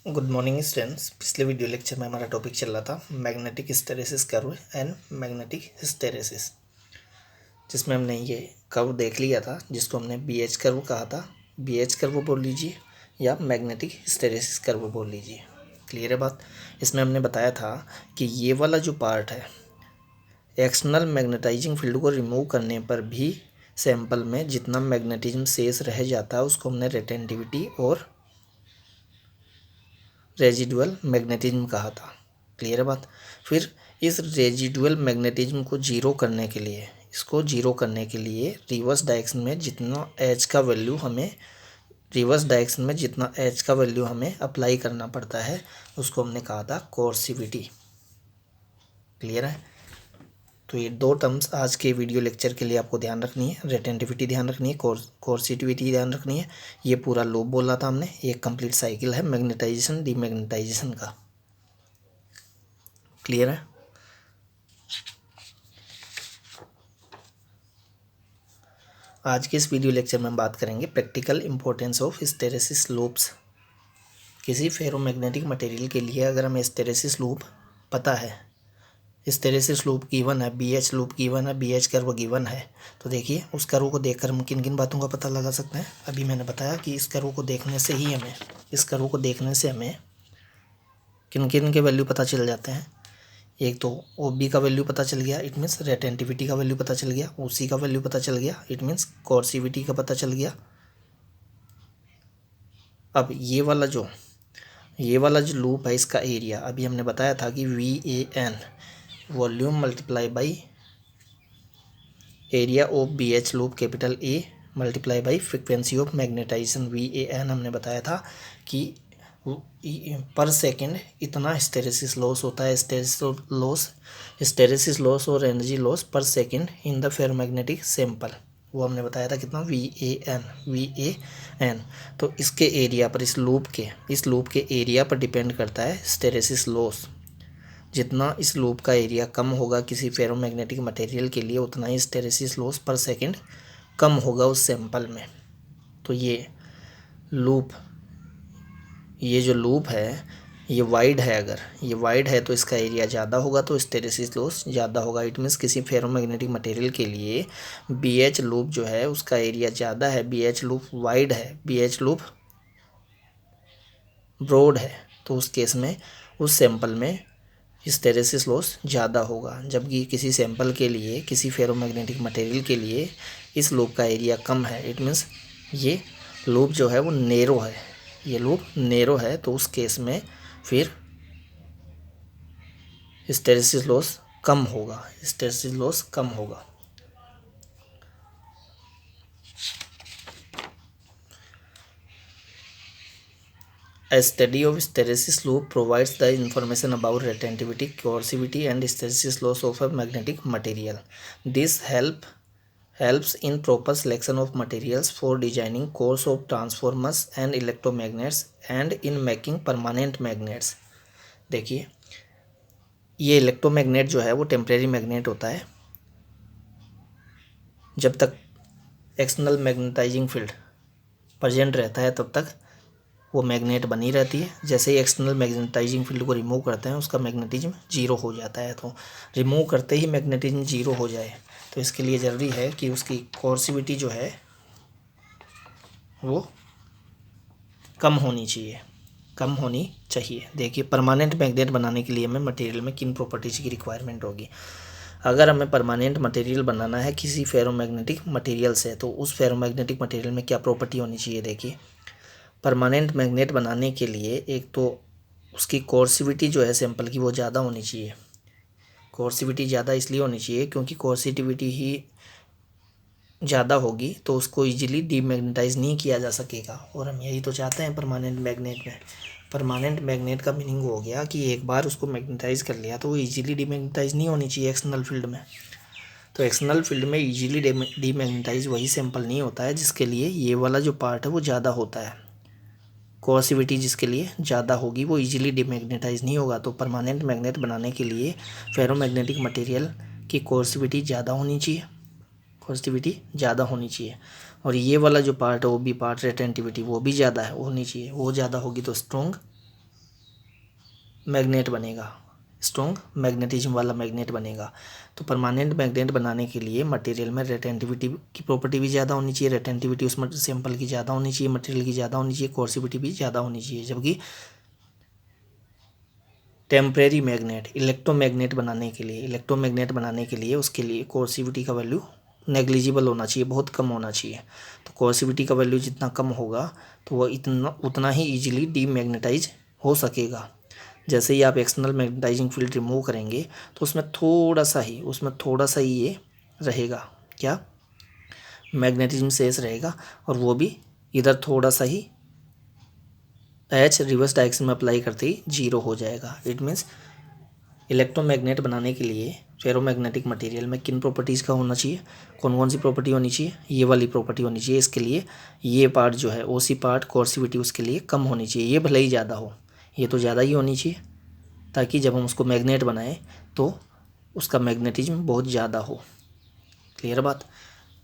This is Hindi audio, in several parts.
Good morning students. पिछले वीडियो लेक्चर में हमारा टॉपिक चल रहा था magnetic hysteresis curve and magnetic hysteresis, जिसमें हमने ये कर्व देख लिया था जिसको हमने बीएच कर्व कहा था। बीएच कर्व बोल लीजिए या मैग्नेटिक हिस्टैरिसीस कर्व बोल लीजिए। क्लियर है बात। इसमें हमने बताया था कि ये वाला जो पार्ट है, एक्सटर्नल मैग्नेटाइजिंग फील्ड को रिमूव करने पर भी सैंपल में जितना मैग्नेटिज्म शेष रह जाता है उसको हमने रिटेंटिविटी और रेजिडुअल मैग्नेटिज्म कहा था। क्लियर है बात। फिर इस रेजिडुअल मैग्नेटिज्म को जीरो करने के लिए, इसको जीरो करने के लिए रिवर्स डायरेक्शन में जितना एच का वैल्यू हमें अप्लाई करना पड़ता है उसको हमने कहा था कोर्सिविटी। क्लियर है। तो ये दो टर्म्स आज के वीडियो लेक्चर के लिए आपको ध्यान रखनी है। रिटेंटिविटी ध्यान रखनी है, कोर्सिविटी ध्यान रखनी है। ये पूरा लूप बोला था हमने, एक कंप्लीट साइकिल है मैग्नेटाइजेशन डीमैग्नेटाइजेशन का। क्लियर है। आज के इस वीडियो लेक्चर में हम बात करेंगे practical importance of hysteresis loops. किसी फेरोमैग्नेटिक मटेरियल के लिए अगर हमें हिस्टैरिसीस लूप पता है, हिस्टैरिसीस लूप गिवन है, बीएच लूप गिवन है, बीएच कर्व गिवन है, तो देखिए उस कर्व को देखकर हम किन किन बातों का पता लगा सकते हैं। अभी मैंने बताया कि इस कर्व को देखने से हमें किन किन के वैल्यू पता चल जाते हैं। एक तो ओ बी का वैल्यू पता चल गया, इट मीन्स रेटेंटिविटी का वैल्यू पता चल गया। ओ सी का वैल्यू पता चल गया, इट मीन्स कोर्सिविटी का पता चल गया। अब ये वाला जो लूप है, इसका एरिया अभी हमने बताया था कि VAN volume multiply by area of BH loop capital A multiply by frequency of magnetization VAN। हमने बताया था कि पर सेकेंड इतना हिस्टैरिसीस लॉस होता है, हिस्टैरिसीस लॉस और एनर्जी लॉस पर second in the ferromagnetic sample. वो हमने बताया था कितना, VAN। तो इसके एरिया पर, इस लूप के एरिया पर डिपेंड करता है हिस्टैरिसीस लॉस। जितना इस लूप का एरिया कम होगा किसी फेरोमैग्नेटिक मटेरियल के लिए, उतना ही हिस्टैरिसीस लॉस पर सेकेंड कम होगा उस सैंपल में। तो ये जो लूप है ये वाइड है, अगर ये वाइड है तो इसका एरिया ज़्यादा होगा तो हिस्टैरिसीस लॉस ज़्यादा होगा। इट मीन्स किसी फेरोमैग्नेटिक मटेरियल के लिए BH लूप जो है उसका एरिया ज़्यादा है, BH लूप वाइड है, BH लूप ब्रॉड है, तो उस केस में उस सैंपल में हिस्टैरिसीस लॉस ज़्यादा होगा। जबकि किसी सैंपल के लिए, किसी फेरोमैग्नेटिक मटेरियल के लिए इस लूप का एरिया कम है, इट मीन्स ये लूप जो है वो नेरो है, ये लूप नेरो है, तो उस केस में फिर हिस्टैरिसीस लॉस कम होगा, हिस्टैरिसीस लॉस कम होगा। A study of hysteresis loop provides the information about retentivity, coercivity and hysteresis loss of a magnetic material. This helps in proper selection of materials for designing course of transformers and electromagnets and in making permanent magnets. देखिए ये इलेक्ट्रोमैग्नेट जो है वो टेम्परेरी मैग्नेट होता है। जब तक एक्सटर्नल मैग्नेटाइजिंग फील्ड प्रेजेंट रहता है तब तक वो मैग्नेट बनी रहती है। जैसे ही एक्सटर्नल मैग्नेटाइजिंग फील्ड को रिमूव करते हैं उसका मैग्नेटिज्म जीरो हो जाता है। तो रिमूव करते ही मैग्नेटिज्म जीरो हो जाए तो इसके लिए ज़रूरी है कि उसकी कोर्सिविटी जो है वो कम होनी चाहिए। देखिए परमानेंट मैग्नेट बनाने के लिए हमें मटेरियल में किन प्रॉपर्टीज़ की रिक्वायरमेंट होगी। अगर हमें परमानेंट मटेरियल बनाना है किसी फेरोमैग्नेटिक मटेरियल से, तो उस फेरोमैग्नेटिक मटेरियल में क्या प्रॉपर्टी होनी चाहिए। देखिए परमानेंट मैग्नेट बनाने के लिए एक तो उसकी कोर्सिविटी जो है सैंपल की वो ज़्यादा होनी चाहिए। कोर्सिविटी ज़्यादा इसलिए होनी चाहिए क्योंकि कोर्सिविटी ही ज़्यादा होगी तो उसको इजीली डीमैग्नेटाइज नहीं किया जा सकेगा, और हम यही तो चाहते हैं परमानेंट मैग्नेट में। परमानेंट मैग्नेट का मीनिंग हो गया कि एक बार उसको मैग्नेटाइज कर लिया तो वो इजीली डीमैग्नेटाइज नहीं होनी चाहिए एक्सटर्नल फील्ड में। तो एक्सटर्नल फील्ड में इजीली डीमैग्नेटाइज वही सैंपल नहीं होता है जिसके लिए ये वाला जो पार्ट है वो ज़्यादा होता है। कोर्सिविटी जिसके लिए ज़्यादा होगी वो इजीली डीमैग्नेटाइज नहीं होगा। तो परमानेंट मैग्नेट बनाने के लिए फेरोमैग्नेटिक मटेरियल की कोर्सिविटी ज़्यादा होनी चाहिए, और ये वाला जो पार्ट है वो भी पार्ट रेटेंटिविटी वो भी ज़्यादा होनी चाहिए। वो ज़्यादा होगी तो स्ट्रॉन्ग मैग्नेट बनेगा, स्ट्रॉन्ग मैग्नेटिज्म वाला मैग्नेट बनेगा। तो परमानेंट मैग्नेट बनाने के लिए मटेरियल में रेटेंटिविटी की प्रॉपर्टी भी ज़्यादा होनी चाहिए, रेटेंटिविटी उस सैंपल की ज़्यादा होनी चाहिए, मटेरियल की ज़्यादा होनी चाहिए, कोर्सिविटी भी ज़्यादा होनी चाहिए। जबकि टेम्परेरी मैग्नेट इलेक्ट्रोमैग्नेट बनाने के लिए उसके लिए कोर्सिविटी का वैल्यू नेग्लिजिबल होना चाहिए, बहुत कम होना चाहिए। तो कोर्सिविटी का वैल्यू जितना कम होगा तो वह उतना ही ईजिली डीमैग्नेटाइज हो सकेगा। जैसे ही आप एक्सटर्नल मैग्नेटाइजिंग फील्ड रिमूव करेंगे तो उसमें थोड़ा सा ही ये रहेगा, क्या, मैग्नेटिज्म शेष रहेगा, और वो भी इधर थोड़ा सा ही एच रिवर्स डायरेक्शन में अप्लाई करते ही जीरो हो जाएगा। इट मीन्स इलेक्ट्रोमैग्नेट बनाने के लिए फेरोमैग्नेटिक मटेरियल में किन प्रॉपर्टीज़ का होना चाहिए, कौन कौन सी प्रॉपर्टी होनी चाहिए, ये वाली प्रॉपर्टी होनी चाहिए। इसके लिए ये पार्ट जो है ओसी पार्ट कोर्सिविटी उसके लिए कम होनी चाहिए, ये भले ही ज़्यादा हो, ये तो ज़्यादा ही होनी चाहिए, ताकि जब हम उसको मैग्नेट बनाएं तो उसका मैग्नेटिज्म बहुत ज़्यादा हो। क्लियर बात।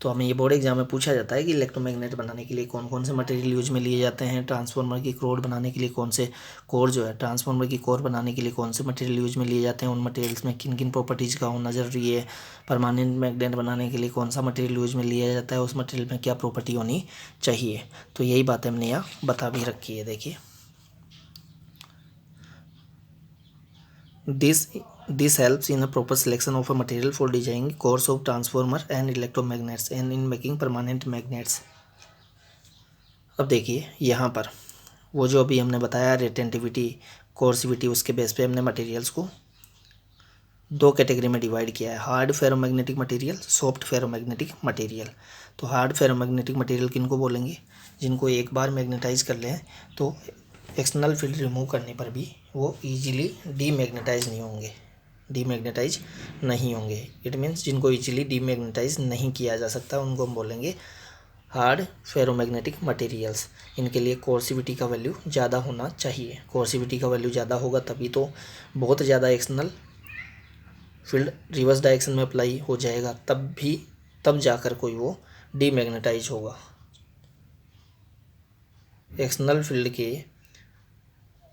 तो हमें ये बोर्ड एग्जाम में पूछा जाता है कि इलेक्ट्रोमैग्नेट बनाने के लिए कौन कौन से मटेरियल यूज में लिए जाते हैं, ट्रांसफार्मर की कोर बनाने के लिए कौन से कोर जो है ट्रांसफार्मर की कोर बनाने के लिए कौन से मटेरियल यूज में लिए जाते हैं, उन मटेरियल्स में किन किन प्रॉपर्टीज़ का होना जरूरी है, परमानेंट मैग्नेट बनाने के लिए कौन सा मटेरियल यूज में लिया जाता है, उस मटेरियल में क्या प्रॉपर्टी होनी चाहिए। तो यही बातें हमने यहाँ बता भी रखी है। देखिए, This helps in a proper selection of a material for designing cores of transformer and electromagnets and in making permanent magnets। अब देखिए यहाँ पर वो जो अभी हमने बताया रेटेंटिविटी, कोर्सिविटी, उसके बेस पे हमने मटेरियल्स को दो कैटेगरी में डिवाइड किया है, hard ferromagnetic material, soft ferromagnetic material. तो हार्ड फेरोमैग्नेटिक मटेरियल किन को बोलेंगे, जिनको एक बार मैग्नेटाइज कर लें तो एक्सटर्नल फील्ड रिमूव करने पर भी वो ईजिली डीमैग्नेटाइज नहीं होंगे। इट मीन्स जिनको ईजिली डीमैग्नेटाइज नहीं किया जा सकता उनको हम बोलेंगे हार्ड फेरोमैग्नेटिक मटेरियल्स। इनके लिए कोर्सिविटी का वैल्यू ज़्यादा होना चाहिए, कोर्सिविटी का वैल्यू ज़्यादा होगा तभी तो बहुत ज़्यादा एक्सटर्नल फील्ड रिवर्स डायरेक्शन में अप्लाई हो जाएगा, तब जाकर कोई वो डीमैग्नेटाइज होगा। एक्सटर्नल फील्ड के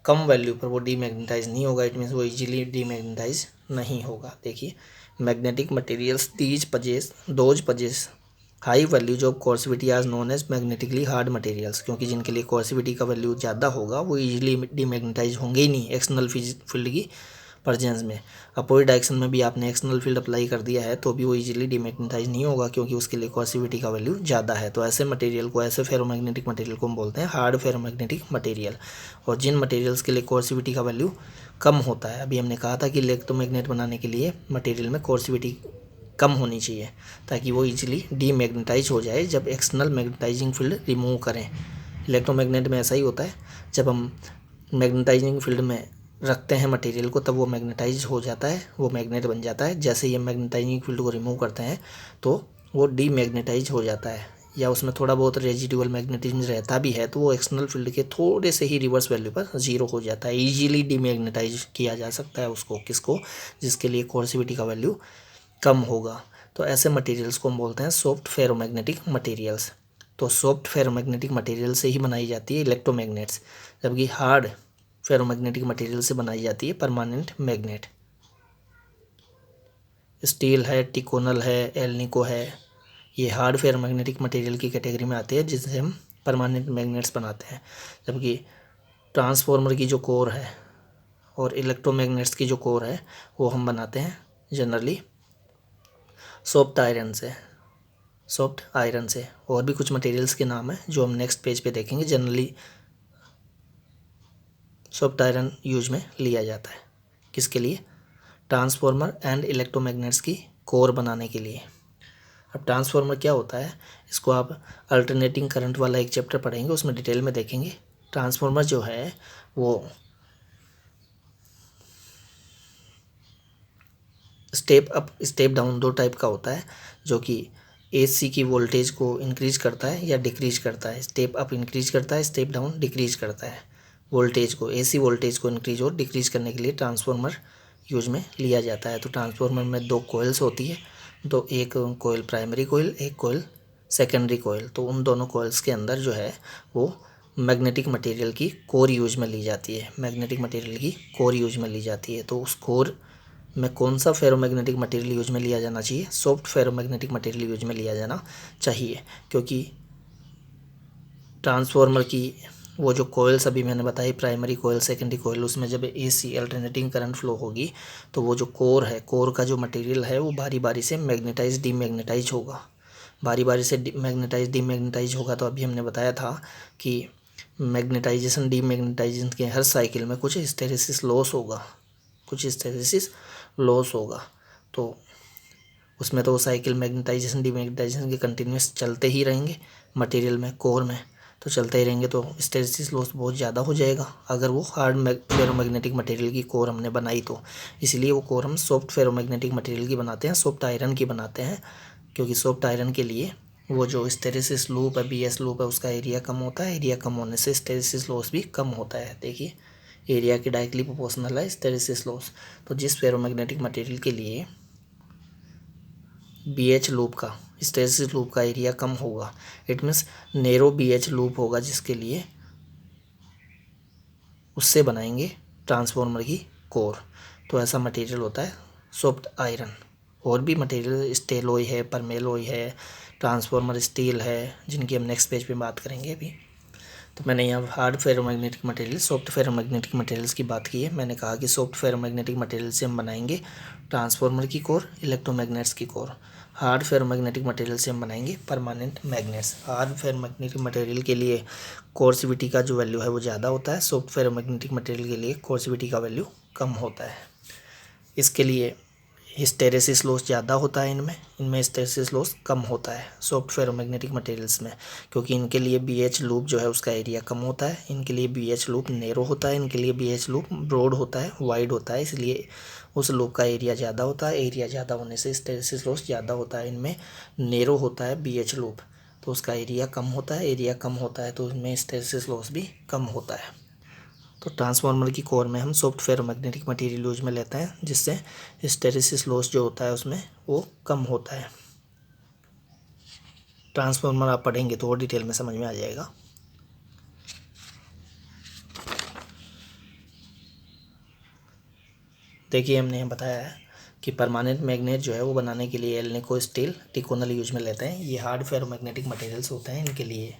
कम वैल्यू पर वो डीमैग्नेटाइज नहीं होगा, इट मीन्स वो इजीली डीमैग्नेटाइज नहीं होगा। देखिए, magnetic materials those possess high values of coercivity are known as magnetically hard materials. क्योंकि जिनके लिए कोर्सिविटी का वैल्यू ज़्यादा होगा वो इजीली डीमैग्नेटाइज होंगे ही नहीं एक्सटर्नल फील्ड की प्रेजेंस में। अपोजिट डायरेक्शन में भी आपने एक्सटर्नल फील्ड अप्लाई कर दिया है तो भी वो इजीली डीमैग्नेटाइज नहीं होगा, क्योंकि उसके लिए कोर्सिविटी का वैल्यू ज़्यादा है। तो ऐसे मटेरियल को, ऐसे फेरोमैग्नेटिक मटेरियल को हम बोलते हैं हार्ड फेरोमैग्नेटिक मटेरियल। और जिन मटेरियल्स के लिए कोर्सिविटी का वैल्यू कम होता है, अभी हमने कहा था कि इलेक्ट्रोमैग्नेट बनाने के लिए मटेरियल में कोर्सिविटी कम होनी चाहिए ताकि वो इजीली डीमैग्नेटाइज हो जाए जब एक्सटर्नल मैग्नेटाइजिंग फील्ड रिमूव करें। इलेक्ट्रोमैग्नेट में ऐसा ही होता है, जब हम मैग्नेटाइजिंग फील्ड में रखते हैं मटेरियल को तब वो मैग्नेटाइज हो जाता है, वो मैग्नेट बन जाता है। जैसे ही हम मैग्नेटाइजिंग फील्ड को रिमूव करते हैं तो वो डीमैग्नेटाइज हो जाता है, या उसमें थोड़ा बहुत रेजिडुअल मैग्नेटिज्म रहता भी है तो वो एक्सटर्नल फील्ड के थोड़े से ही रिवर्स वैल्यू पर जीरो हो जाता है। ईजिली डीमैग्नेटाइज किया जा सकता है उसको, किसको, जिसके लिए कोर्सिविटी का वैल्यू कम होगा। तो ऐसे मटेरियल्स को हम बोलते हैं सॉफ्ट फेरोमैग्नेटिक मटेरियल्स। तो सॉफ्ट फेरोमैग्नेटिक मटेरियल से ही बनाई जाती है इलेक्ट्रोमैग्नेट्स, जबकि हार्ड फेरोमैग्नेटिक मटेरियल से बनाई जाती है परमानेंट मैग्नेट। स्टील है, टिकोनल है, एल्निको है, ये हार्ड फेरोमैग्नेटिक मटेरियल की कैटेगरी में आते हैं जिससे हम परमानेंट मैग्नेट्स बनाते हैं। जबकि ट्रांसफार्मर की जो कोर है और इलेक्ट्रोमैग्नेट्स की जो कोर है वो हम बनाते हैं जनरली सॉफ्ट आयरन से। और भी कुछ मटेरियल्स के नाम हैं जो हम नेक्स्ट पेज पे देखेंगे। जनरली सॉफ्ट आयरन यूज में लिया जाता है, किसके लिए, ट्रांसफार्मर एंड इलेक्ट्रोमैग्नेट्स की कोर बनाने के लिए। अब ट्रांसफार्मर क्या होता है, इसको आप अल्टरनेटिंग करंट वाला एक चैप्टर पढ़ेंगे, उसमें डिटेल में देखेंगे। ट्रांसफार्मर जो है वो स्टेप अप स्टेप डाउन दो टाइप का होता है, जो कि एसी की वोल्टेज को इंक्रीज करता है या डिक्रीज करता है। स्टेप अप इंक्रीज करता है, स्टेप डाउन डिक्रीज करता है वोल्टेज को। एसी वोल्टेज को इंक्रीज और डिक्रीज करने के लिए ट्रांसफार्मर यूज में लिया जाता है। तो ट्रांसफार्मर में दो कोयल्स होती है, एक कोयल प्राइमरी कोयल, एक कोयल सेकेंडरी कोयल। तो उन दोनों कोयल्स के अंदर जो है वो मैग्नेटिक मटेरियल की कोर यूज में ली जाती है, मैग्नेटिक मटेरियल की कोर यूज में ली जाती है। तो उस कोर में कौन सा फेरोमैग्नेटिक मटेरियल यूज में लिया जाना चाहिए? सॉफ्ट फेरोमैग्नेटिक मटेरियल यूज में लिया जाना चाहिए, क्योंकि ट्रांसफार्मर की वो जो कोयल्स अभी मैंने बताई, प्राइमरी कोयल, सेकेंडरी कोयल, उसमें जब AC अल्टरनेटिंग करंट फ्लो होगी तो वो जो कोर है, कोर का जो मटेरियल है वो बारी बारी से मैग्नेटाइज डीमैग्नेटाइज होगा, बारी बारी से मैग्नेटाइज डीमैग्नेटाइज होगा। तो अभी हमने बताया था कि मैग्नेटाइजेशन डीमैग्नेटाइजेशन के हर साइकिल में कुछ हिस्टैरिसीस लॉस होगा, कुछ हिस्टैरिसीस लॉस होगा। तो उसमें तो वो साइकिल मैग्नेटाइजेशन डीमैग्नेटाइजेशन के कंटिन्यूस चलते ही रहेंगे, मटेरियल में, कोर में तो चलते ही रहेंगे, तो हिस्टैरिसीस लॉस बहुत ज़्यादा हो जाएगा अगर वो हार्ड फेरोमैग्नेटिक मटेरियल की कोर हमने बनाई तो। इसलिए वो कोर हम सॉफ्ट फेरोमैग्नेटिक मटेरियल की बनाते हैं, सॉफ्ट आयरन की बनाते हैं, क्योंकि सॉफ्ट आयरन के लिए वो जो हिस्टैरिसीस लूप है, BS लूप है, उसका एरिया कम होता है, एरिया कम होने से हिस्टैरिसीस लॉस भी कम होता है। देखिए एरिया की डायरेक्टली प्रोपोर्शनल है हिस्टैरिसीस लॉस। तो जिस फेरोमैग्नेटिक मटेरियल के लिए BH लूप का, हिस्टैरिसीस लूप का एरिया कम होगा, it means narrow BH loop होगा, जिसके लिए उससे बनाएंगे ट्रांसफार्मर की कोर। तो ऐसा मटेरियल होता है सॉफ्ट आयरन। और भी मटेरियल स्टेलॉय है, परमेलॉय है, ट्रांसफार्मर स्टील है, जिनकी हम नेक्स्ट पेज पे बात करेंगे अभी। तो मैंने यहाँ hard ferromagnetic material, soft ferromagnetic materials की बात की है। मैंने कहा कि सॉफ्ट फेरोमैग्नेटिक मटेरियल से हम बनाएंगे ट्रांसफार्मर की कोर, इलेक्ट्रोमैग्नेट्स की कोर। हार्ड फेरोमैग्नेटिक मटेरियल से हम बनाएंगे permanent magnets. Hard ferromagnetic material के लिए कोर्सिविटी का जो वैल्यू है वो ज़्यादा होता है, सॉफ्ट फेरोमैग्नेटिक मटेरियल के लिए कोर्सिविटी का वैल्यू कम होता है। इसके लिए हिस्टैरिसीस लॉस ज़्यादा होता है, इनमें हिस्टैरिसीस लॉस कम होता है सॉफ्ट फेरोमैग्नेटिक मटेरियल्स में, क्योंकि इनके लिए BH लूप जो है उसका एरिया कम होता है, इनके लिए BH लूप नैरो होता है, इनके लिए BH लूप ब्रॉड होता है, वाइड होता है, इसलिए उस लूप का एरिया ज़्यादा होता है। एरिया ज़्यादा होने से हिस्टैरिसीस लॉस ज़्यादा होता है। इनमें नैरो होता है BH लूप, तो उसका एरिया कम होता है, एरिया कम होता है तो इनमें हिस्टैरिसीस लॉस भी कम होता है। तो ट्रांसफार्मर की कोर में हम सॉफ्ट फेरोमैग्नेटिक मटेरियल यूज में लेते हैं, जिससे हिस्टैरिसीस लॉस जो होता है उसमें वो कम होता है। ट्रांसफार्मर आप पढ़ेंगे तो और डिटेल में समझ में आ जाएगा। देखिए हमने यहाँ बताया है कि परमानेंट मैग्नेट जो है वो बनाने के लिए एल्निको स्टील टिकोनल यूज में लेते हैं। ये हार्ड फेरोमैग्नेटिक मटेरियल्स होते हैं, इनके लिए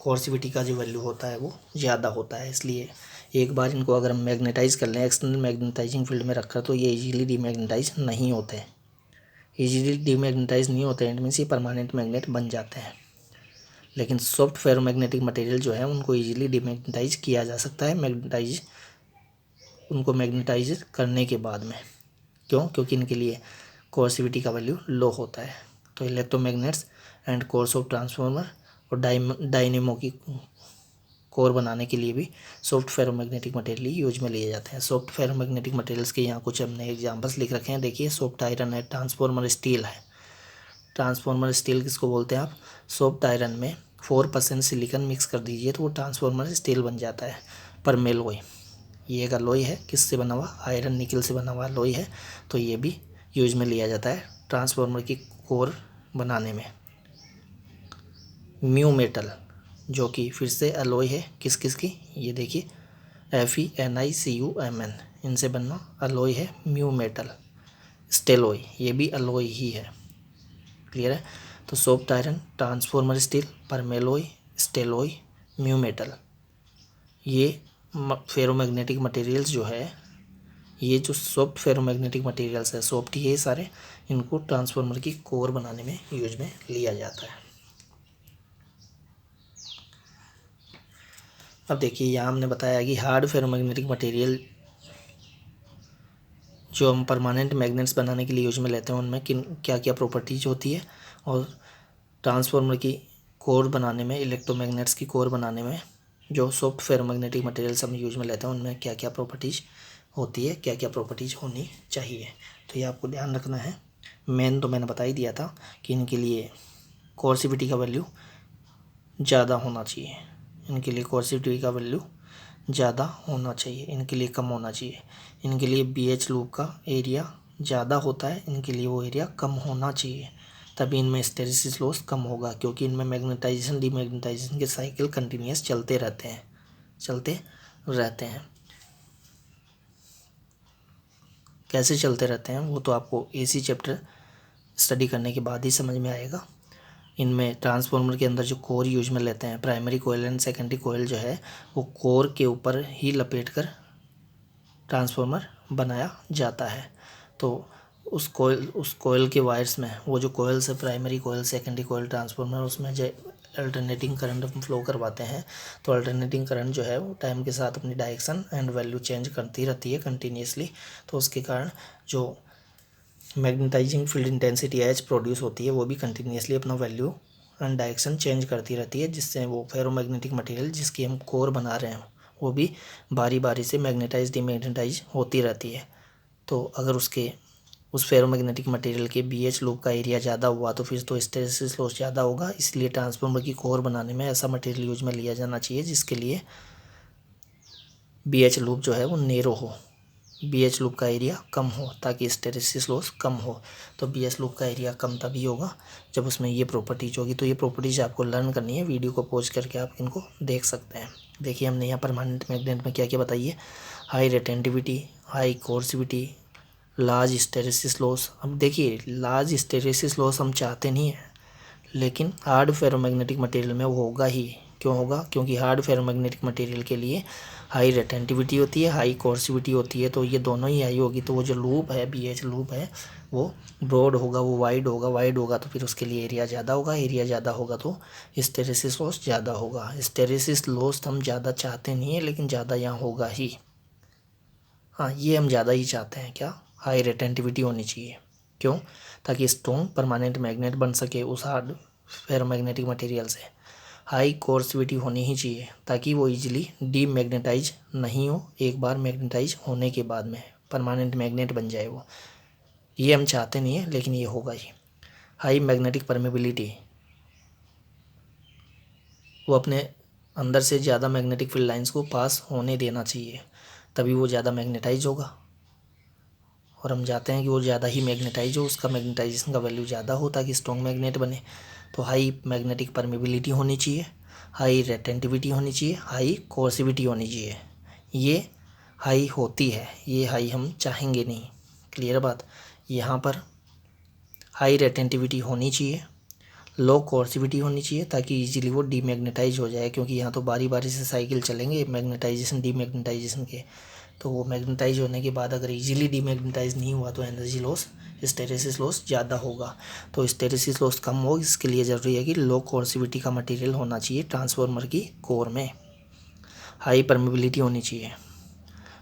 कोर्सिविटी का जो वैल्यू होता है वो ज़्यादा होता है, इसलिए एक बार इनको अगर हम मैग्नेटाइज कर लें एक्सटर्नल मैग्नेटाइजिंग फील्ड में रखकर तो ये इजीली डीमैग्नेटाइज नहीं होते, इजीली डीमैग्नेटाइज नहीं होते, इट मीन्स ये परमानेंट मैग्नेट बन जाते हैं। लेकिन सॉफ्ट फेरोमैग्नेटिक मटेरियल जो है उनको इजीली डीमैग्नेटाइज किया जा सकता है, उनको मैग्नेटाइज करने के बाद में। क्यों? क्योंकि इनके लिए कोर्सिविटी का वैल्यू लो होता है। तो electromagnets and course of transformer और डायनेमो की कोर बनाने के लिए भी सॉफ्ट फेरोमैग्नेटिक मटेरियल यूज में लिए जाते हैं। सॉफ्ट फेरोमैग्नेटिक मटेरियल्स के यहाँ कुछ हमने एग्जांपल्स लिख रखे हैं। देखिए सॉफ्ट आयरन है, ट्रांसफार्मर स्टील है। ट्रांसफार्मर स्टील किसको बोलते हैं आप? सॉफ्ट आयरन में 4% सिलिकॉन मिक्स कर दीजिए तो वो ट्रांसफार्मर स्टील बन जाता है। परमेलॉय, ये एक अलॉय है, किससे बना हुआ? आयरन निकल से बना हुआ अलॉय है, तो ये भी यूज में लिया जाता है ट्रांसफार्मर की कोर बनाने में। म्यू मेटल, जो कि फिर से अलॉय है, किस किस की? ये देखिए FeNiCuMn, इनसे बनना अलॉय है म्यू मेटल। स्टेलॉय, ये भी अलॉय ही है। क्लियर है? तो soft iron, transformer steel, permalloy, stalloy, mu metal, ये फेरोमैग्नेटिक मटेरियल्स जो है, ये जो सॉफ्ट फेरोमैग्नेटिक मटेरियल्स है, सॉफ्ट ही है सारे, इनको ट्रांसफार्मर की कोर बनाने में यूज में लिया जाता है। अब देखिए यहाँ हमने बताया कि हार्ड फेरोमैग्नेटिक मटेरियल जो हम परमानेंट मैग्नेट्स बनाने के लिए यूज में लेते हैं उनमें किन क्या क्या प्रॉपर्टीज होती है, और ट्रांसफार्मर की कोर बनाने में, इलेक्ट्रोमैग्नेट्स की कोर बनाने में जो सॉफ्ट फेरोमैग्नेटिक मटेरियल्स हम यूज में लेते हैं उनमें क्या क्या प्रॉपर्टीज होती है, क्या क्या प्रॉपर्टीज होनी चाहिए, तो ये आपको ध्यान रखना है। मेन तो मैंने बता ही दिया था कि इनके लिए कोर्सिविटी का वैल्यू ज़्यादा होना चाहिए, इनके लिए कोर्सिविटी का वैल्यू ज़्यादा होना चाहिए, इनके लिए कम होना चाहिए। इनके लिए BH लूप का एरिया ज़्यादा होता है, इनके लिए वो एरिया कम होना चाहिए। तभी इनमें हिस्टैरिसीस लॉस कम होगा, क्योंकि इनमें मैग्नेटाइजेशन डीमैग्नेटाइजेशन के साइकिल कंटिन्यूस चलते रहते हैं। कैसे चलते रहते हैं वो तो आपको एसी चैप्टर स्टडी करने के बाद ही समझ में आएगा। इनमें ट्रांसफार्मर के अंदर जो कोर यूज में लेते हैं, primary coil and secondary coil जो है वो कोर के ऊपर ही लपेट कर ट्रांसफार्मर बनाया जाता है। तो उस कोयल के वायर्स में वो जो कोयल्स है, primary coil secondary coil transformer, उसमें जो अल्टरनेटिंग करंट हम फ्लो करवाते हैं, तो अल्टरनेटिंग करंट जो है वो टाइम के साथ अपनी डायरेक्शन एंड वैल्यू चेंज करती रहती है कंटिन्यूसली। तो उसके कारण जो magnetising field intensity H produce होती है वो भी कंटिन्यूसली अपना वैल्यू एंड डायरेक्शन चेंज करती रहती है, जिससे वो फेरोमैग्नेटिक मटेरियल जिसकी हम कोर बना रहे हैं वो भी बारी बारी से मैग्नेटाइज डीमैग्नेटाइज होती रहती है। तो अगर उस फेरोमैग्नेटिक मटेरियल के BH लूप का एरिया ज़्यादा हुआ तो फिर तो हिस्टैरिसीस लॉस ज़्यादा होगा। इसलिए ट्रांसफार्मर की कोर बनाने में ऐसा मटेरियल यूज में लिया जाना चाहिए जिसके लिए BH लूप जो है वो नेरो हो, BH लूप का एरिया कम हो, ताकि हिस्टैरिसीस लॉस कम हो। तो BH लूप का एरिया कम तभी होगा जब उसमें ये प्रॉपर्टीज होगी। तो ये प्रॉपर्टीज आपको लर्न करनी है, वीडियो को पॉज करके आप इनको देख सकते हैं। देखिए हमने यहाँ परमानेंट मैग्नेट में क्या क्या बताइए, high retentivity, high कोर्सिविटी, large hysteresis loss. अब देखिए लार्ज हिस्टैरिसीस लॉस हम चाहते नहीं हैं, लेकिन हार्ड फेरोमैग्नेटिक मटेरियल में वो होगा ही। क्यों होगा? क्योंकि हार्ड फेरोमैग्नेटिक मटेरियल के लिए हाई रिटेंटिविटी होती है, हाई कोर्सिविटी होती है। तो ये दोनों ही हाई होगी, तो वो जो लूप है, BH लूप है, वो ब्रॉड होगा, वो वाइड होगा तो फिर उसके लिए एरिया ज़्यादा होगा, एरिया ज़्यादा होगा तो हिस्टैरिसीस लॉस ज़्यादा होगा। हिस्टैरिसीस लॉस हम ज़्यादा चाहते नहीं है, लेकिन ज़्यादा यहाँ होगा ही। हाँ, ये हम ज़्यादा ही चाहते हैं, क्या? हाई रिटेंटिविटी होनी चाहिए। क्यों? ताकि स्ट्रॉन्ग परमानेंट मैग्नेट बन सके उस हार्ड फेरोमैग्नेटिक मटेरियल से। हाई कोर्सिविटी होनी ही चाहिए ताकि वो इजीली डीमैग्नेटाइज नहीं हो, एक बार मैग्नेटाइज होने के बाद में परमानेंट मैग्नेट बन जाए वो। ये हम चाहते नहीं है, लेकिन ये होगा ही। हाई मैग्नेटिक परमेबिलिटी, वो अपने अंदर से ज़्यादा मैग्नेटिक फील्ड लाइंस को पास होने देना चाहिए, तभी वो ज़्यादा मैग्नेटाइज होगा। और हम चाहते हैं कि वो ज़्यादा ही मैग्नेटाइज हो, उसका मैग्नेटाइजेशन का वैल्यू ज़्यादा हो ताकि स्ट्रॉन्ग मैग्नेट बने। तो हाई मैग्नेटिक परमेबिलिटी होनी चाहिए, हाई रेटेंटिविटी होनी चाहिए, हाई कोर्सिविटी होनी चाहिए। ये हाई होती है, ये हाई हम चाहेंगे नहीं। क्लियर बात? यहाँ पर हाई रेटेंटिविटी होनी चाहिए, लो कोर्सिविटी होनी चाहिए ताकि इजीली वो डीमैग्नेटाइज हो जाए, क्योंकि यहाँ तो बारी बारी से साइकिल चलेंगे मैग्नेटाइजेशन डीमैग्नेटाइजेशन के। तो वो मैग्नेटाइज होने के बाद अगर इजीली डीमैग्नेटाइज नहीं हुआ तो एनर्जी लॉस, हिस्टैरिसीस लॉस ज़्यादा होगा। तो हिस्टैरिसीस लॉस कम हो, इसके लिए ज़रूरी है कि लो कोर्सिविटी का मटेरियल होना चाहिए ट्रांसफार्मर की कोर में, हाई परमेबिलिटी होनी चाहिए,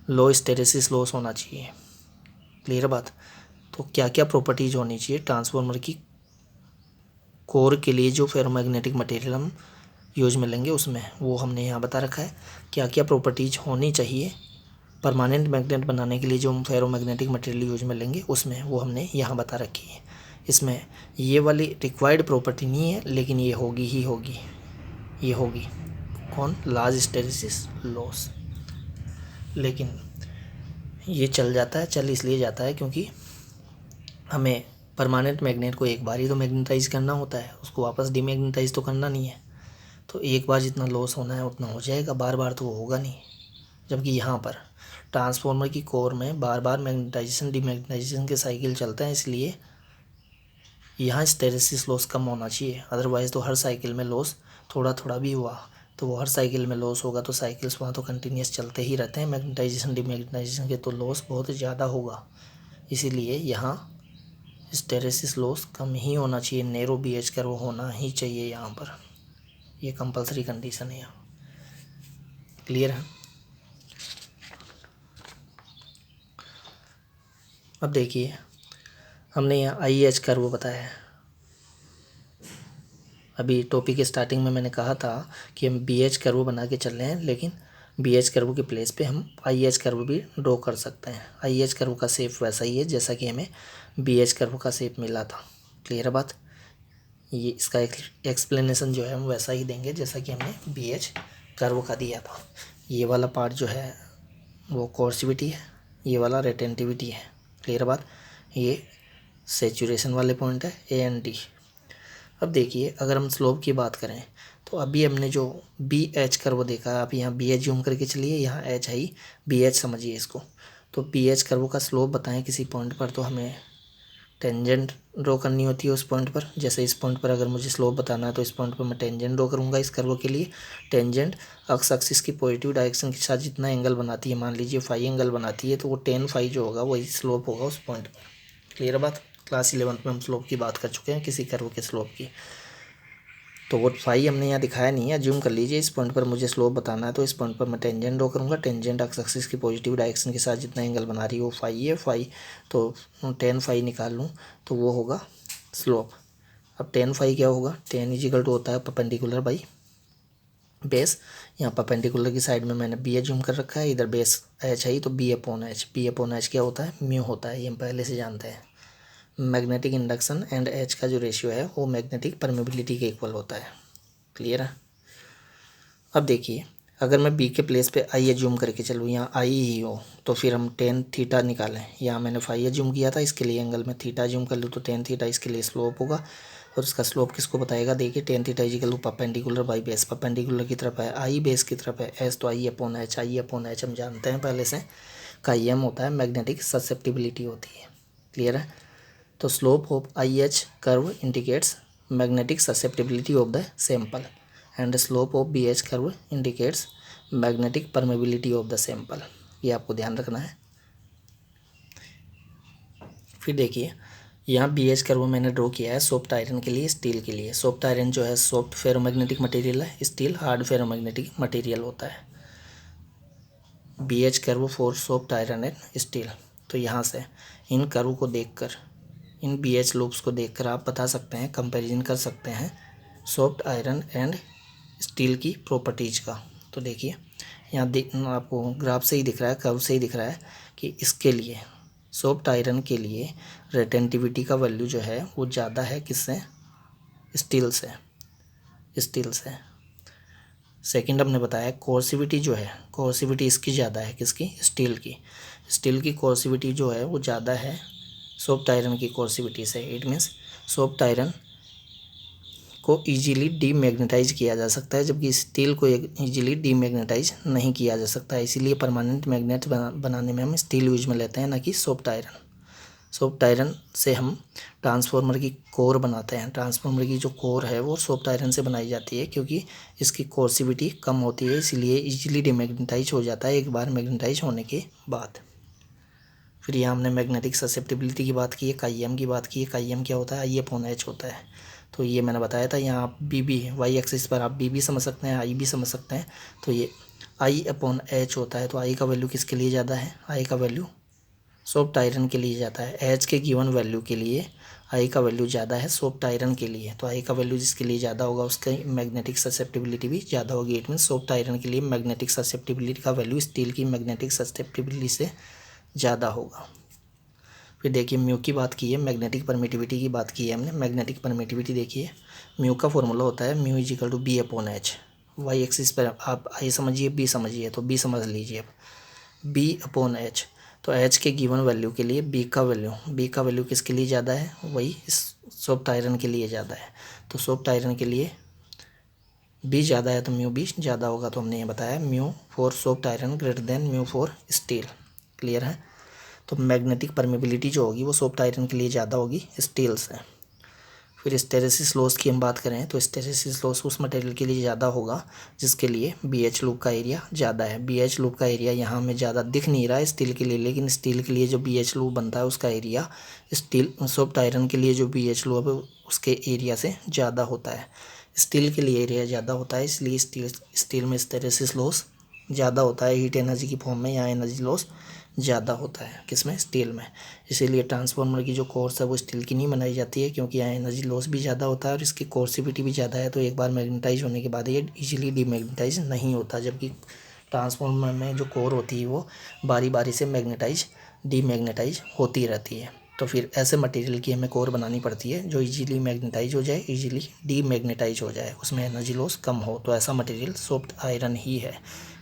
लो हिस्टैरिसीस लॉस होना चाहिए। क्लियर बात? तो क्या क्या प्रॉपर्टीज़ होनी चाहिए ट्रांसफार्मर की कोर के लिए, जो फेरोमैग्नेटिक मटेरियल हम यूज में लेंगे उसमें, वो हमने यहाँ बता रखा है। क्या क्या प्रॉपर्टीज़ होनी चाहिए परमानेंट मैग्नेट बनाने के लिए जो हम फेरोमैग्नेटिक मटेरियल यूज में लेंगे उसमें, वो हमने यहाँ बता रखी है। इसमें ये वाली रिक्वायर्ड प्रॉपर्टी नहीं है, लेकिन ये होगी ही होगी, ये होगी। कौन? Large hysteresis loss. लेकिन ये चल इसलिए जाता है क्योंकि हमें परमानेंट मैग्नेट को एक बार ही तो मैग्नेटाइज करना होता है, उसको वापस डीमैग्नेटाइज तो करना नहीं है। तो एक बार जितना लॉस होना है उतना हो जाएगा, बार बार तो वो होगा नहीं। जबकि यहाँ पर ट्रांसफार्मर की कोर में बार बार मैग्नेटाइजेशन डीमैग्नेटाइजेशन के साइकिल चलते हैं, इसलिए यहाँ हिस्टैरिसीस लॉस कम होना चाहिए। अदरवाइज़ तो हर साइकिल में लॉस थोड़ा थोड़ा भी हुआ तो वो हर साइकिल में लॉस होगा, तो साइकिल्स वहाँ तो कंटिन्यूस चलते ही रहते हैं मैग्नेटाइजेशन डीमैग्नेटाइजेशन के, तो लॉस बहुत ज़्यादा होगा। इसीलिए यहाँ हिस्टैरिसीस लॉस कम ही होना चाहिए, नैरो BH कर्व होना ही चाहिए यहाँ पर, ये कंपलसरी कंडीशन है यहाँ। क्लियर है? अब देखिए हमने यहाँ IH कर्व बताया है। अभी टॉपिक के स्टार्टिंग में मैंने कहा था कि हम BH कर्व बना के चल रहे हैं, लेकिन BH कर्व के प्लेस पे हम IH कर्व भी ड्रॉ कर सकते हैं। IH कर्व का शेप वैसा ही है जैसा कि हमें BH कर्व का शेप मिला था। क्लियर है बात? ये इसका एक्सप्लेनेशन जो है हम वैसा ही देंगे जैसा कि हमने BH कर्व का दिया था। ये वाला पार्ट जो है वो कोर्सिविटी है, ये वाला रेटेंटिविटी है। क्लियर बात? ये सेचुरेशन वाले पॉइंट है A एंड D। अब देखिए अगर हम स्लोप की बात करें तो अभी हमने जो बी एच कर्व देखा, आप यहाँ बी एच जूम करके चलिए, यहाँ एच है ही, बी एच समझिए इसको। तो बी एच कर्व का स्लोप बताएं किसी पॉइंट पर, तो हमें टेंजेंट ड्रॉ करनी होती है उस पॉइंट पर। जैसे इस पॉइंट पर अगर मुझे स्लोप बताना है तो इस पॉइंट पर मैं टेंजेंट ड्रॉ करूँगा इस कर्व के लिए। टेंजेंट अक्स एक्सिस की पॉजिटिव डायरेक्शन के साथ जितना एंगल बनाती है, मान लीजिए फाई एंगल बनाती है, तो वो टेन फाई जो होगा वही स्लोप होगा उस पॉइंट पर। क्लियर है बात? क्लास 11th में हम स्लोप की बात कर चुके हैं किसी कर्व के स्लोप की। तो वो फाई हमने यहाँ दिखाया नहीं है, ज्यूम कर लीजिए इस पॉइंट पर मुझे स्लोप बताना है, तो इस पॉइंट पर मैं टेंजेंट ड्रॉ करूँगा। टेंजेंट एक्स एक्सिस की पॉजिटिव डायरेक्शन के साथ जितना एंगल बना रही है वो फाई है, फाई तो 10 फाई निकाल लूँ तो वो होगा स्लोप। अब 10 फाई क्या होगा, 10 इजिकल टू होता है परपेंडिकुलर बाई बेस। यहाँ परपेंडिकुलर की साइड में मैंने बी एच जूम कर रखा है, इधर बेस एच है ही, तो B upon H. B upon H क्या होता है, म्यू होता है, ये हम पहले से जानते हैं। मैग्नेटिक इंडक्शन एंड एच का जो रेशियो है वो मैग्नेटिक परमेबिलिटी के इक्वल होता है। क्लियर है? अब देखिए अगर मैं बी के प्लेस पे आई एज्यूम करके चलूँ, यहाँ आई ही हो, तो फिर हम टेन थीटा निकालें। यहाँ मैंने फाई एज्यूम किया था, इसके लिए एंगल में थीटा एज्यूम कर लूँ तो टेन थीटा इसके लिए स्लोप होगा। और इसका स्लोप किसको बताएगा, देखिए tan theta is equal perpendicular by base. Perpendicular की तरफ है आई, बेस की तरफ है एस, तो आई अपॉन एच। आई अपॉन एच हम जानते हैं पहले से, का एम होता है मैग्नेटिक ससेप्टिबिलिटी होती है। क्लियर है? तो slope of I H curve indicates magnetic susceptibility of the sample and slope of B H curve indicates magnetic permeability of the sample. ये आपको ध्यान रखना है। फिर देखिए यहाँ बी एच कर्व मैंने ड्रॉ किया है सॉफ्ट आयरन के लिए, स्टील के लिए। सॉफ्ट आयरन जो है सॉफ्ट फेरोमैग्नेटिक मटेरियल है, स्टील हार्ड फेरोमैग्नेटिक मटेरियल होता है। B H curve for soft iron and steel. तो यहाँ से इन कर्व को देखकर, इन बी एच लूप्स को देखकर आप बता सकते हैं, कंपैरिजन कर सकते हैं सॉफ्ट आयरन एंड स्टील की प्रॉपर्टीज का। तो देखिए यहाँ आपको ग्राफ से ही दिख रहा है, कर्व से ही दिख रहा है कि इसके लिए सॉफ्ट आयरन के लिए रेटेंटिविटी का वैल्यू जो है वो ज़्यादा है किससे, स्टील से। स्टील से सेकंड हमने बताया कोर्सिविटी जो है, कोर्सिविटी इसकी ज़्यादा है किसकी, स्टील की। स्टील की कोर्सिविटी जो है वो ज़्यादा है सॉफ्ट आयरन की कोर्सिविटी से। इट मीन्स सॉफ्ट आयरन को इजीली डीमैग्नेटाइज किया जा सकता है, जबकि स्टील को इजीली डीमैग्नेटाइज नहीं किया जा सकता है। इसीलिए परमानेंट मैग्नेट बनाने में हम स्टील यूज में लेते हैं, ना कि सॉफ्ट आयरन। सॉफ्ट आयरन से हम ट्रांसफार्मर की कोर बनाते हैं। ट्रांसफार्मर की जो कोर है वो सॉफ्ट आयरन से बनाई जाती है, क्योंकि इसकी कोर्सिविटी कम होती है, इसीलिए इजीली डीमैग्नेटाइज हो जाता है एक बार मैग्नेटाइज होने के बाद। फिर यहाँ हमने मैग्नेटिक ससेप्टिबिलिटी की बात की है, काई एम की बात की है। काई एम क्या होता है, आई अपॉन एच होता है। तो ये मैंने बताया था, यहाँ आप बी बी वाई एक्सिस पर आप बी भी समझ सकते हैं, आई भी समझ सकते हैं। तो ये आई अपॉन एच होता है। तो आई का वैल्यू किसके लिए ज़्यादा है, आई का वैल्यू सॉफ्ट आयरन के लिए जाता है। एच के गिवन वैल्यू के लिए आई का वैल्यू ज़्यादा है सॉफ्ट आयरन के लिए। तो आई का वैल्यू जिसके लिए ज़्यादा होगा उसकी मैग्नेटिक ससेप्टिबिलिटी भी ज़्यादा होगी। इट मीन सॉफ्ट आयरन के लिए मैग्नेटिक ससेप्टिबिलिटी का वैल्यू स्टील की मैग्नेटिक ससेप्टिबिलिटी से ज़्यादा होगा। फिर देखिए म्यू की बात की है, मैग्नेटिक परमिटिविटी की बात की है हमने। मैग्नेटिक परमिटिविटी देखिए म्यू का फॉर्मूला होता है mu is equal to B upon H. Y axis पर आप आई समझिए, बी समझिए, तो बी समझ लीजिए अब, बी अपॉन एच। तो एच के गिवन वैल्यू के लिए बी का वैल्यू किसके लिए ज़्यादा है, वही इस सॉफ्ट आयरन के लिए ज़्यादा है। तो सॉफ्ट आयरन के लिए बी ज़्यादा है तो म्यू बी ज़्यादा होगा। तो हमने ये बताया mu for soft iron greater than mu for steel. Clear है? तो मैग्नेटिक परमेबिलिटी जो होगी वो सॉफ्ट आयरन के लिए ज़्यादा होगी स्टील से। फिर हिस्टैरिसीस लॉस की हम बात करें तो हिस्टैरिसीस लॉस उस मटेरियल के लिए ज़्यादा होगा जिसके लिए बी एच लूप का एरिया ज़्यादा है। बी एच लूप का एरिया यहाँ हमें ज़्यादा दिख नहीं रहा है स्टील के लिए, लेकिन स्टील के लिए जो बी एच लूप बनता है उसका एरिया स्टील सॉफ्ट आयरन के लिए जो बी एच लूप है उसके एरिया से ज़्यादा होता है। स्टील के लिए एरिया ज़्यादा होता है, इसलिए स्टील में हिस्टैरिसीस लॉस ज़्यादा होता है हीट एनर्जी की फॉर्म में। यहाँ एनर्जी लॉस ज़्यादा होता है किसमें, स्टील में। इसीलिए ट्रांसफार्मर की जो कोर्स है वो स्टील की नहीं बनाई जाती है, क्योंकि यहाँ एनर्जी लॉस भी ज़्यादा होता है और इसकी कोर्सिविटी भी ज़्यादा है। तो एक बार मैग्नेटाइज होने के बाद ये इजीली डीमैग्नेटाइज नहीं होता, जबकि ट्रांसफार्मर में जो कोर होती है वो बारी बारी से डीमैग्नेटाइज होती रहती है। तो फिर ऐसे मटेरियल की हमें कोर बनानी पड़ती है जो इजीली मैग्नेटाइज हो जाए, इजीली डीमैग्नेटाइज हो जाए, उसमें एनर्जी लॉस कम हो। तो ऐसा मटेरियल सॉफ्ट आयरन ही है।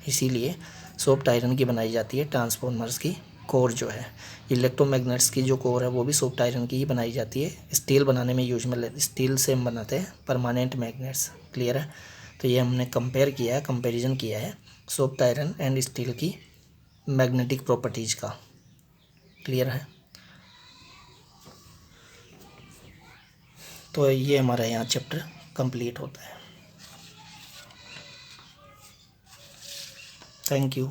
इसीलिए सॉफ्ट आयरन की बनाई जाती है ट्रांसफार्मर्स की कोर जो है, इलेक्ट्रोमैग्नेट्स की जो कोर है वो भी सॉफ्ट आयरन की ही बनाई जाती है। स्टील बनाने में यूज में स्टील से हम बनाते हैं परमानेंट मैग्नेट्स। क्लियर है। तो ये हमने कंपेयर किया है, कंपैरिजन किया है सॉफ्ट आयरन एंड स्टील की मैग्नेटिक प्रॉपर्टीज का। क्लियर है। तो ये हमारा यहाँ चैप्टर कंप्लीट होता है। Thank you.